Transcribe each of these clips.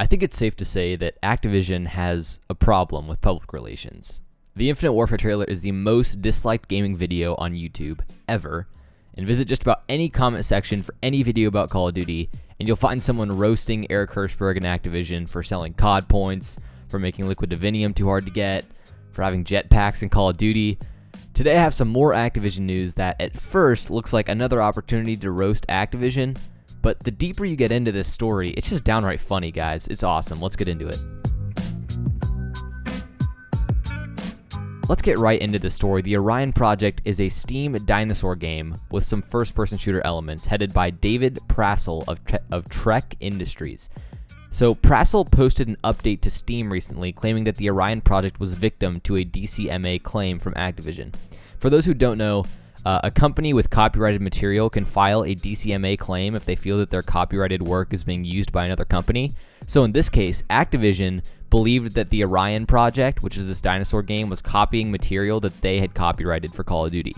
I think it's safe to say that Activision has a problem with public relations. The Infinite Warfare trailer is the most disliked gaming video on YouTube ever, and visit just about any comment section for any video about Call of Duty, and you'll find someone roasting Eric Hirschberg and Activision for selling COD points, for making Liquid Divinium too hard to get, for having jetpacks in Call of Duty. Today I have some more Activision news that at first looks like another opportunity to roast Activision, but the deeper you get into this story, it's just downright funny, guys. It's awesome. Let's get into it. Let's get right into the story. The Orion Project is a Steam Dinosaur game with some first-person shooter elements, headed by David Prassel of Trek Industries. So Prassel posted an update to Steam recently claiming that the Orion Project was victim to a DCMA claim from Activision. For those who don't know, a company with copyrighted material can file a DCMA claim if they feel that their copyrighted work is being used by another company. So in this case, Activision believed that the Orion Project, which is this dinosaur game, was copying material that they had copyrighted for Call of Duty.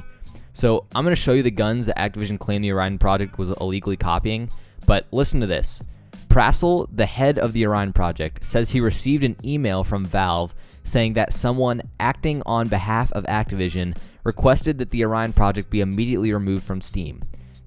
So I'm going to show you the guns that Activision claimed the Orion Project was illegally copying, but listen to this. Prassel, the head of the Orion Project, says he received an email from Valve saying that someone acting on behalf of Activision requested that the Orion Project be immediately removed from Steam.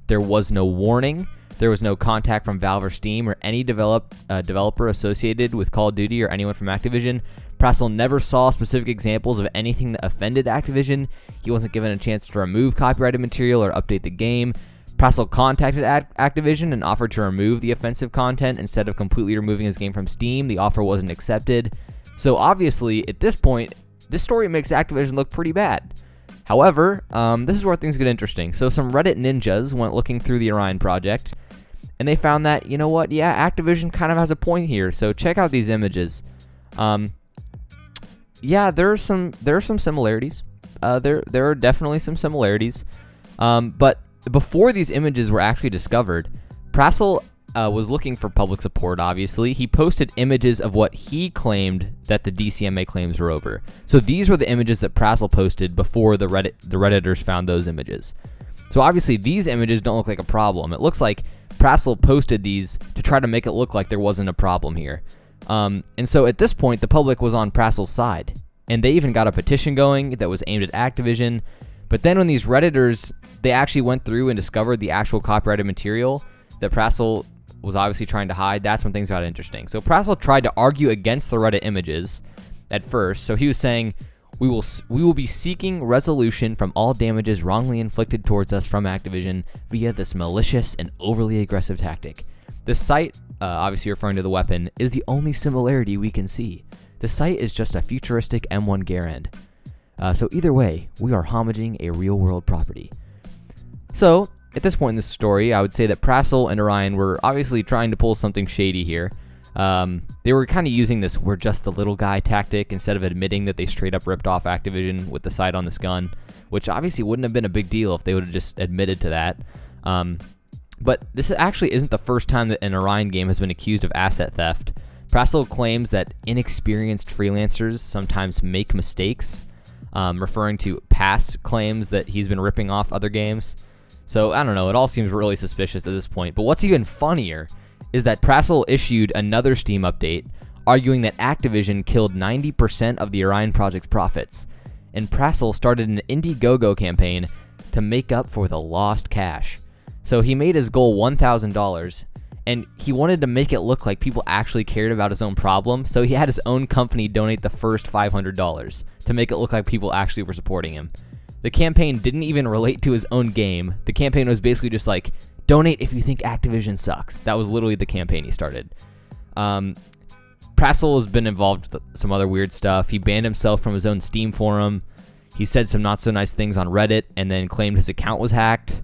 There was no warning, there was no contact from Valve or Steam or any developer associated with Call of Duty or anyone from Activision. Prassel never saw specific examples of anything that offended Activision. He wasn't given a chance to remove copyrighted material or update the game. Prassel contacted Activision and offered to remove the offensive content instead of completely removing his game from Steam. The offer wasn't accepted. So obviously, at this point, this story makes Activision look pretty bad. However, this is where things get interesting. So some Reddit ninjas went looking through the Orion Project, and they found that, you know what, yeah, Activision kind of has a point here. So check out these images. Yeah, there are some similarities. There are definitely some similarities. But before these images were actually discovered, Prassel was looking for public support, obviously. He posted images of what he claimed that the DCMA claims were over. So these were the images that Prassel posted before the Redditors found those images. So obviously these images don't look like a problem. It looks like Prassel posted these to try to make it look like there wasn't a problem here. And so at this point, the public was on Prassel's side. And they even got a petition going that was aimed at Activision. But then when these Redditors, they actually went through and discovered the actual copyrighted material that Prassel was obviously trying to hide, that's when things got interesting. So Prassel tried to argue against the Reddit images at first. So he was saying, we will be seeking resolution from all damages wrongly inflicted towards us from Activision via this malicious and overly aggressive tactic. The site, obviously referring to the weapon, is the only similarity we can see. The site is just a futuristic M1 Garand. So either way, we are homaging a real-world property. So, at this point in this story, I would say that Prassel and Orion were obviously trying to pull something shady here. They were kind of using this "we're just the little guy" tactic instead of admitting that they straight up ripped off Activision with the sight on this gun, which obviously wouldn't have been a big deal if they would have just admitted to that. But this actually isn't the first time that an Orion game has been accused of asset theft. Prassel claims that inexperienced freelancers sometimes make mistakes, referring to past claims that he's been ripping off other games. So, I don't know, it all seems really suspicious at this point. But what's even funnier is that Prassel issued another Steam update arguing that Activision killed 90% of the Orion Project's profits, and Prassel started an Indiegogo campaign to make up for the lost cash. So he made his goal $1,000, and he wanted to make it look like people actually cared about his own problem, so he had his own company donate the first $500 to make it look like people actually were supporting him. The campaign didn't even relate to his own game. The campaign was basically just like, donate if you think Activision sucks. That was literally the campaign he started. Prassel has been involved with some other weird stuff. He banned himself from his own Steam forum. He said some not so nice things on Reddit and then claimed his account was hacked.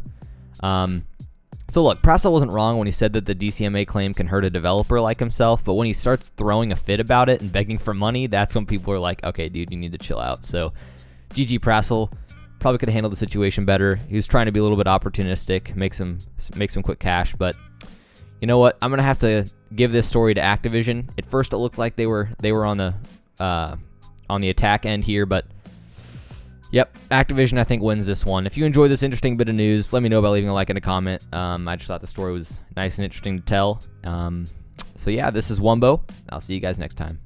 So look, Prassel wasn't wrong when he said that the DCMA claim can hurt a developer like himself, but when he starts throwing a fit about it and begging for money, that's when people are like, okay, dude, you need to chill out. So GG Prassel. Probably could have handled the situation better. He was trying to be a little bit opportunistic, make some quick cash, but you know what? I'm gonna have to give this story to Activision. At first, it looked like they were on the attack end here, but yep, Activision I think wins this one. If you enjoyed this interesting bit of news, let me know by leaving a like and a comment. I just thought the story was nice and interesting to tell. So yeah, this is Wumbo. I'll see you guys next time.